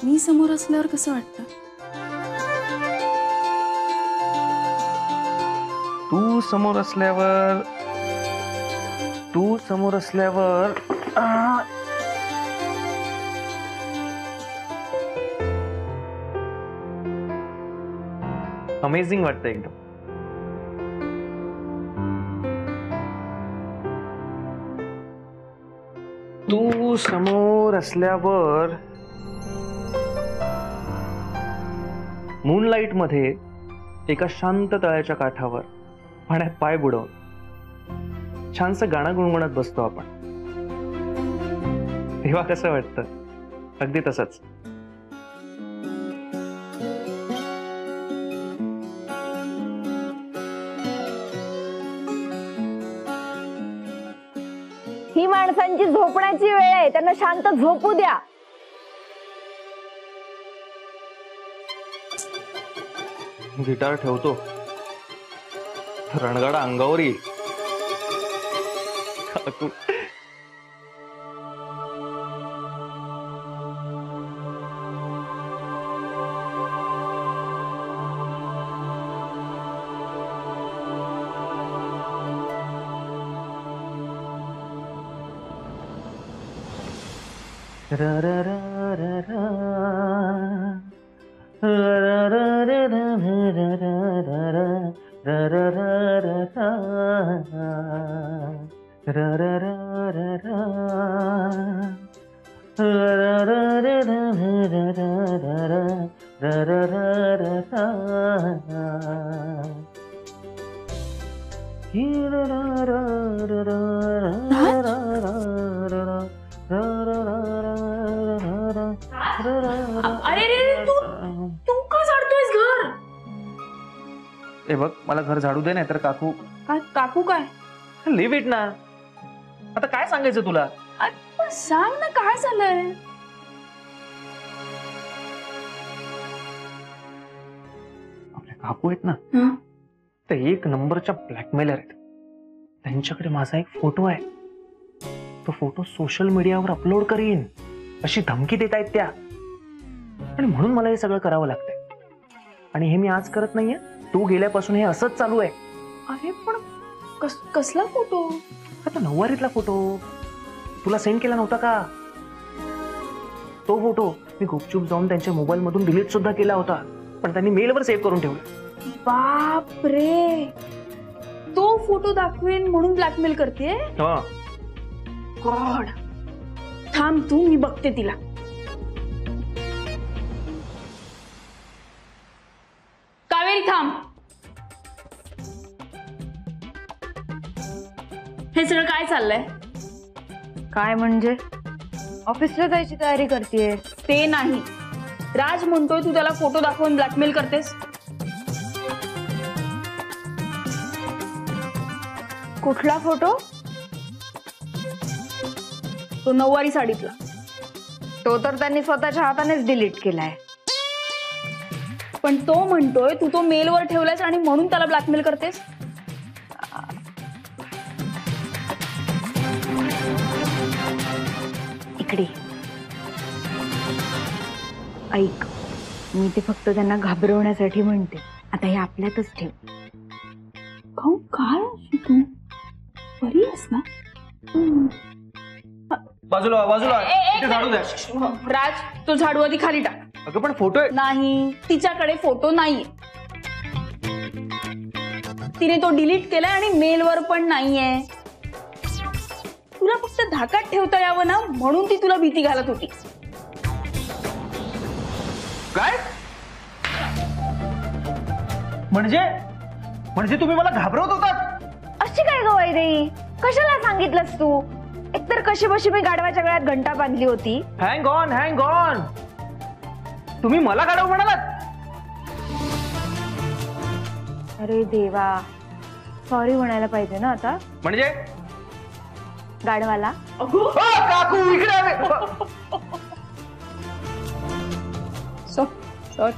मी समोर असल्यावर कसं वाटतं? तू समोर असल्यावर अमेझिंग वाटतं एकदम. तू समोर असल्यावर मूनलाईट मध्ये एका शांत तळ्याच्या काठावर पाण्यात पाय बुडवून छानसं गाणं गुणगुणत बसतो आपण. तेव्हा कसं वाटतं? अगदी तसंच. ही माणसांची झोपण्याची वेळ आहे, त्यांना शांत झोपू द्या. गिटार ठेवतो, रणगाडा अंगावर येईल. काकू रा रा रा रा रा रा रा रा रा अरे रे, तू का झाडतोयस घर? ए बघ, मला घर झाडू दे, नाही तर काकू. काकू काय? लिव्ह इट ना. आता काय सांगायचं तुला? पण सांग ना, काय झालंय? आपल्या काकू आहेत ना, ते एक नंबरच्या ब्लॅकमेलर आहेत. त्यांच्याकडे माझा एक फोटो आहे, तो फोटो सोशल मीडियावर अपलोड करीन अशी धमकी देत आहेत त्या. आणि म्हणून मला हे सगळं करावं लागतंय. आणि हे मी आज करत नाहीये, तू गेल्यापासून हे असंच चालू आहे. अरे पण कसला फोटो? आता नऊवारीतला फोटो तुला सेंड केला नव्हता का? तो फोटो मी गुपचूप जाऊन त्यांच्या मोबाईल मधून डिलीट सुद्धा केला होता, पण त्यांनी मेलवर सेव्ह करून ठेवला. बाप रे, तो फोटो दाखवेन म्हणून ब्लॅकमेल करते? गॉड, थांब तू, मी बघते तिला. कावेरी थांब. हे सगळं काय चाललंय? काय म्हणजे? ऑफिसला जायची तयारी करतेय. ते नाही, राज म्हणतोय तू त्याला फोटो दाखवून ब्लॅकमेल करतेस. कुठला फोटो? तो नऊवारी साडीतला. तो तर त्यांनी स्वतःच्या हातानेच डिलीट केलाय. पण तो म्हणतोय तू तो मेलवर ठेवलायस आणि म्हणून त्याला ब्लॅकमेल करतेस. इकडे ऐक, मी ते फक्त त्यांना घाबरवण्यासाठी म्हणते. आता हे आपल्यातच ठेव. काय तू बरी आहेस ना? बाजूला बाजूला, झाडू द्या. राज, तो झाडू आधी खाली टाक. अगं पण फोटो आहे. नाही, तिच्याकडे फोटो नाहीये. तिने तो डिलीट केलाय आणि मेलवर पण नाहीये. तुला फक्त धाकात ठेवता यावं ना, म्हणून ती तुला भीती घालत होती. काय म्हणजे तुम्ही मला घाबरवत होतात? अशी काय ग वैदेही, कशाला सांगितलंस तू? एकतर कशी बशी मी गाढवाच्या गळ्यात घंटा बांधली होती. हँग ऑन, तुम्ही मला गाढव म्हणालात? अरे देवा, सॉरी म्हणायला पाहिजे ना आता. म्हणजे गाढवाला? काकू इकडे. सॉरी.